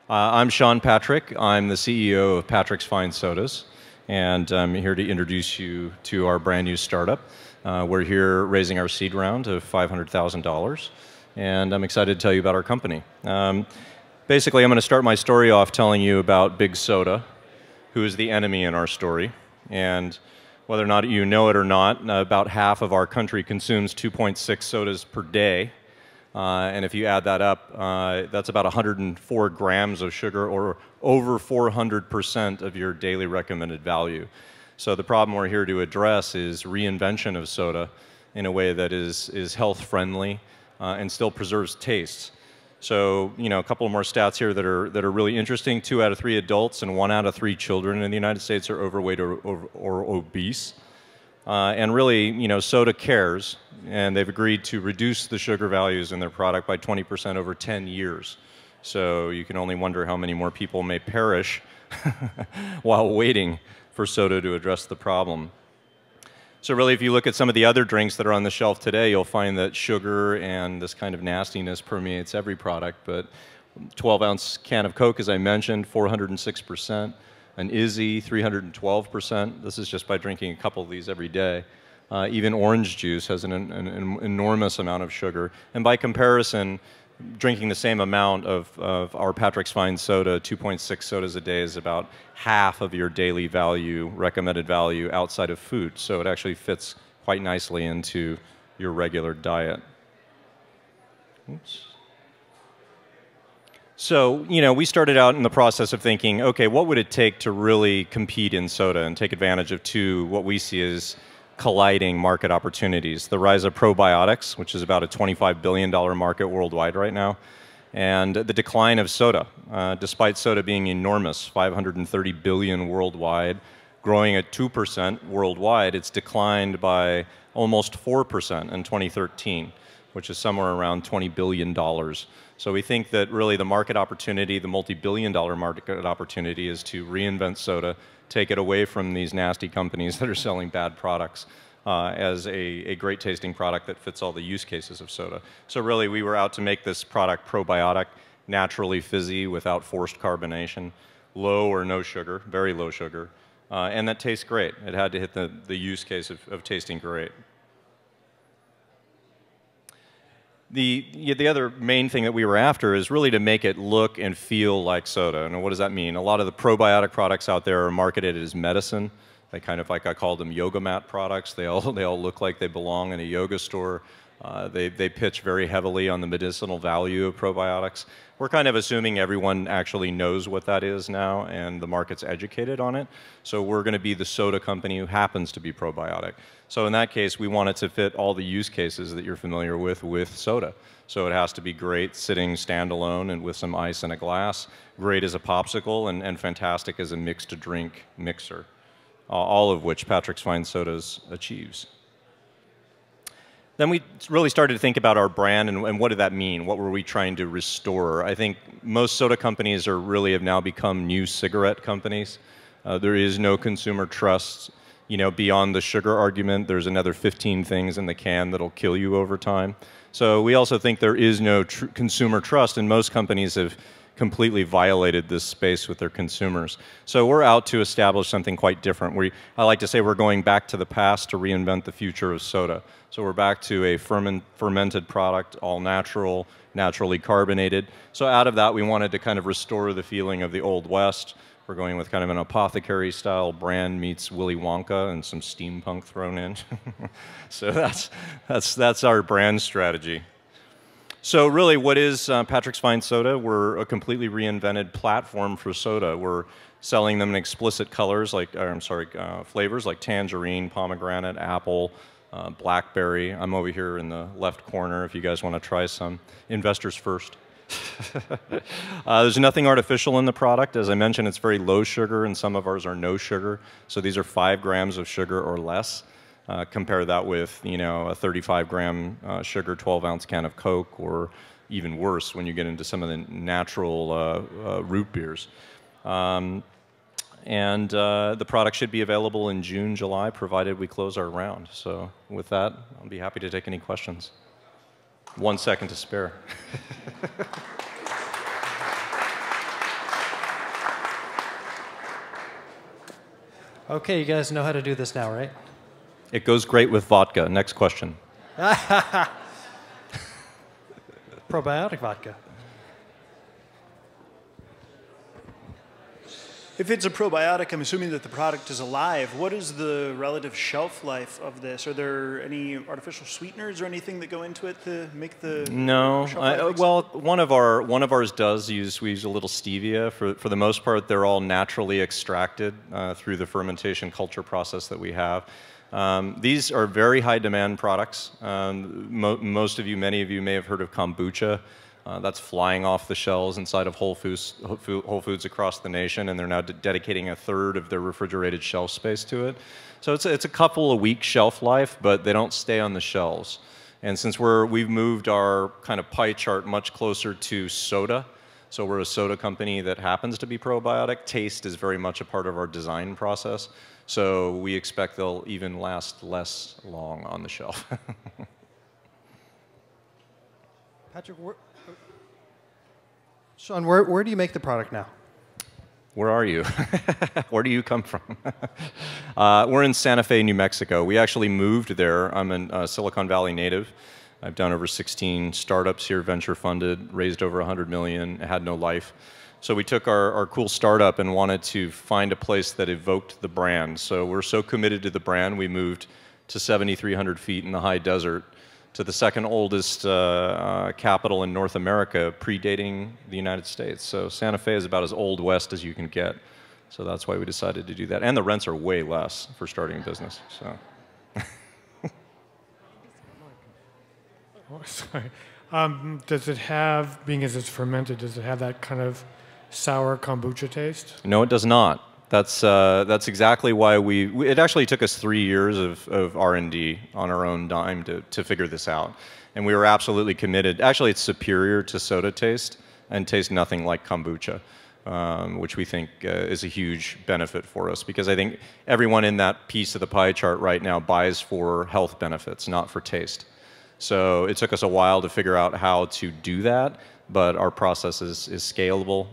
I'm Sean Patrick. I'm the CEO of Patrick's Fine Sodas, and I'm here to introduce you to our brand new startup. We're here raising our seed round of $500,000, and I'm excited to tell you about our company. Basically, I'm going to start my story off telling you about Big Soda, who is the enemy in our story, and whether or not you know it or not, about half of our country consumes 2.6 sodas per day. And if you add that up, that's about 104 grams of sugar, or over 400% of your daily recommended value. So the problem we're here to address is reinvention of soda in a way that is health-friendly and still preserves tastes. So, a couple more stats here that are really interesting. 2 out of 3 adults and 1 out of 3 children in the United States are overweight or obese. And really, soda cares, and they've agreed to reduce the sugar values in their product by 20% over 10 years. So you can only wonder how many more people may perish while waiting for soda to address the problem. So really, if you look at some of the other drinks that are on the shelf today, you'll find that sugar and this kind of nastiness permeates every product. But 12-ounce can of Coke, as I mentioned, 406%. An Izzy, 312%. This is just by drinking a couple of these every day. Even orange juice has an enormous amount of sugar. And by comparison, drinking the same amount of our Patrick's Fine Soda, 2.6 sodas a day, is about half of your daily value, recommended value, outside of food. So it actually fits quite nicely into your regular diet. Oops. So, we started out in the process of thinking, okay, what would it take to really compete in soda and take advantage of what we see as colliding market opportunities? The rise of probiotics, which is about a $25 billion market worldwide right now, and the decline of soda. Despite soda being enormous, 530 billion worldwide, growing at 2% worldwide, it's declined by almost 4% in 2013, which is somewhere around $20 billion. So we think that really the market opportunity, the multi-billion-dollar market opportunity, is to reinvent soda, take it away from these nasty companies that are selling bad products as a great-tasting product that fits all the use cases of soda. So really, we were out to make this product probiotic, naturally fizzy, without forced carbonation, low or no sugar, very low sugar, and that tastes great. It had to hit the use case of tasting great. The other main thing that we were after is really to make it look and feel like soda. And what does that mean? A lot of the probiotic products out there are marketed as medicine. They kind of, like I call them, yoga mat products. They all look like they belong in a yoga store. They pitch very heavily on the medicinal value of probiotics. We're kind of assuming everyone actually knows what that is now, and the market's educated on it. So we're going to be the soda company who happens to be probiotic. So in that case, we want it to fit all the use cases that you're familiar with soda. So it has to be great sitting standalone and with some ice in a glass, great as a popsicle, and fantastic as a mixed-to-drink mixer, all of which Patrick's Fine Sodas achieves. Then we really started to think about our brand and what did that mean? What were we trying to restore? I think most soda companies have now become new cigarette companies. There is no consumer trust. Beyond the sugar argument, there's another 15 things in the can that'll kill you over time. So we also think there is no consumer trust, and most companies have completely violated this space with their consumers. So we're out to establish something quite different. I like to say we're going back to the past to reinvent the future of soda. So we're back to a fermented product, all natural, naturally carbonated. So out of that, we wanted to kind of restore the feeling of the Old West. We're going with kind of an apothecary-style brand meets Willy Wonka and some steampunk thrown in. So that's our brand strategy. So really, what is Patrick's Fine Soda? We're a completely reinvented platform for soda. We're selling them in explicit colors, flavors like tangerine, pomegranate, apple, blackberry. I'm over here in the left corner if you guys want to try some. Investors first. There's nothing artificial in the product. As I mentioned, it's very low sugar, and some of ours are no sugar. So these are 5 grams of sugar or less. Compare that with, a 35-gram sugar 12-ounce can of Coke, or even worse when you get into some of the natural root beers. The product should be available in June, July, provided we close our round. So with that, I'll be happy to take any questions. 1 second to spare. Okay, you guys know how to do this now, right? It goes great with vodka. Next question. Probiotic vodka. If it's a probiotic, I'm assuming that the product is alive. What is the relative shelf life of this? Are there any artificial sweeteners or anything that go into it to make the No. shelf life Well, one of ours does use. We use a little stevia. For the most part, they're all naturally extracted through the fermentation culture process that we have. These are very high demand products. Most of you, many of you may have heard of kombucha. That's flying off the shelves inside of Whole Foods across the nation, and they're now dedicating a third of their refrigerated shelf space to it. So it's a couple of weeks shelf life, but they don't stay on the shelves. And since we've moved our kind of pie chart much closer to soda, so we're a soda company that happens to be probiotic, taste is very much a part of our design process. So we expect they'll even last less long on the shelf. Patrick, Sean, where do you make the product now? Where are you? Where do you come from? We're in Santa Fe, New Mexico. We actually moved there. I'm a Silicon Valley native. I've done over 16 startups here, venture funded, raised over 100 million, had no life. So we took our cool startup and wanted to find a place that evoked the brand. So we're so committed to the brand, we moved to 7,300 feet in the high desert to the second oldest capital in North America, predating the United States. So Santa Fe is about as old west as you can get. So that's why we decided to do that. And the rents are way less for starting a business. So. Oh, sorry. Does it have, being as it's fermented, does it have that kind of sour kombucha taste? No, it does not. That's exactly why it actually took us 3 years of R&D on our own dime to figure this out. And we were absolutely committed. Actually, it's superior to soda taste and tastes nothing like kombucha, which we think is a huge benefit for us, because I think everyone in that piece of the pie chart right now buys for health benefits, not for taste. So it took us a while to figure out how to do that, but our process is scalable.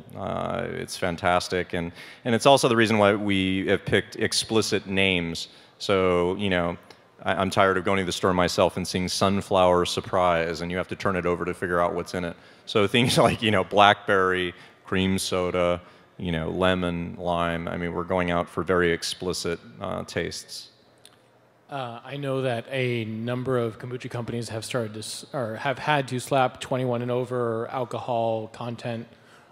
It's fantastic, and it's also the reason why we have picked explicit names. So, you know, I'm tired of going to the store myself and seeing sunflower surprise, and you have to turn it over to figure out what's in it. So things like, you know, blackberry, cream soda, you know, lemon, lime. I mean, we're going out for very explicit tastes. I know that a number of kombucha companies have started to, or have had to slap 21 and over alcohol content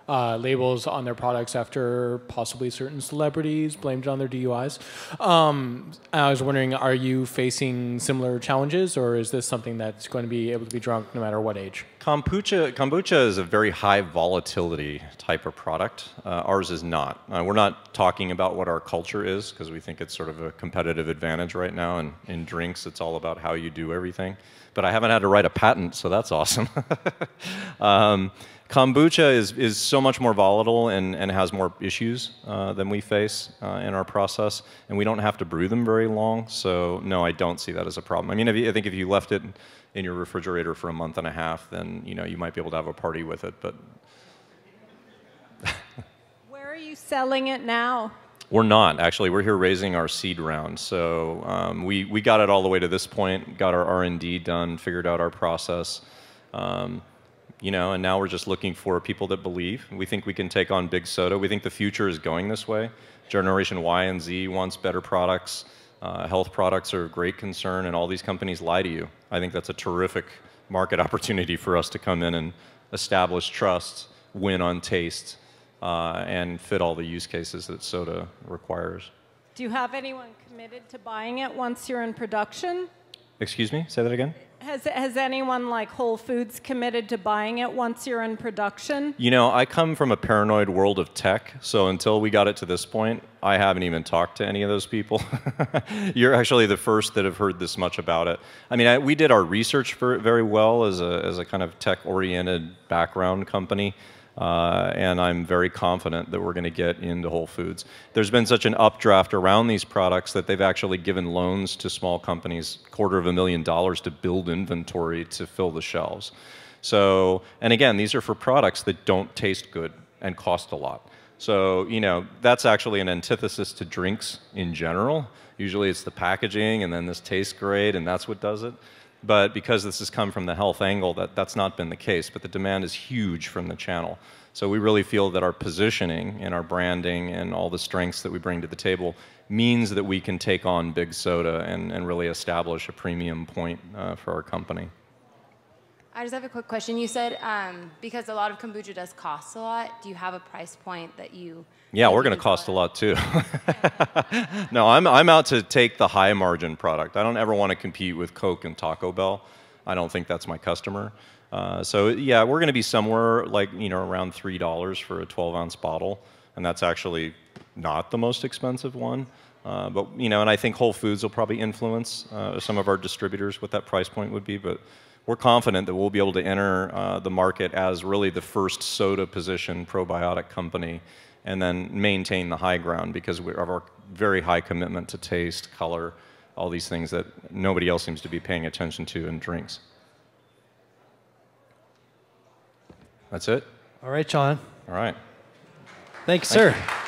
labels on their products after possibly certain celebrities blamed it on their DUIs. I was wondering, are you facing similar challenges, or is this something that's going to be able to be drunk no matter what age? Kombucha is a very high volatility type of product. Ours is not. We're not talking about what our culture is, because we think it's sort of a competitive advantage right now. And in drinks, it's all about how you do everything. But I haven't had to write a patent, so that's awesome. Kombucha is so much more volatile and has more issues than we face in our process, and we don't have to brew them very long. So no, I don't see that as a problem. I mean, I think if you left it in your refrigerator for a month and a half, then you know you might be able to have a party with it. But where are you selling it now? We're not, actually. We're here raising our seed round. So we got it all the way to this point, got our R&D done, figured out our process. You know, and now we're just looking for people that believe. We think we can take on big soda. We think the future is going this way. Generation Y and Z wants better products. Health products are of great concern, and all these companies lie to you. I think that's a terrific market opportunity for us to come in and establish trust, win on taste, and fit all the use cases that soda requires. Do you have anyone committed to buying it once you're in production? Excuse me? Say that again? Has anyone like Whole Foods committed to buying it once you're in production? You know, I come from a paranoid world of tech, so until we got it to this point, I haven't even talked to any of those people. You're actually the first that have heard this much about it. I mean, we did our research very well as a kind of tech-oriented background company. And I'm very confident that we're going to get into Whole Foods. There's been such an updraft around these products that they've actually given loans to small companies, $250,000 to build inventory to fill the shelves. So, and again, these are for products that don't taste good and cost a lot. So, that's actually an antithesis to drinks in general. Usually it's the packaging and then this tastes great and that's what does it. But because this has come from the health angle, that's not been the case. But the demand is huge from the channel. So we really feel that our positioning and our branding and all the strengths that we bring to the table means that we can take on big soda and really establish a premium point for our company. I just have a quick question. You said because a lot of kombucha does cost a lot, do you have a price point that you... Yeah, we're going to cost a lot too. No, I'm out to take the high margin product. I don't ever want to compete with Coke and Taco Bell. I don't think that's my customer. So yeah, we're going to be somewhere like, around $3 for a 12-ounce bottle. And that's actually not the most expensive one. But, and I think Whole Foods will probably influence some of our distributors what that price point would be. But we're confident that we'll be able to enter the market as really the first soda position probiotic company and then maintain the high ground because of our very high commitment to taste, color, all these things that nobody else seems to be paying attention to in drinks. That's it? All right, John. All right. Thanks, sir. Thank you.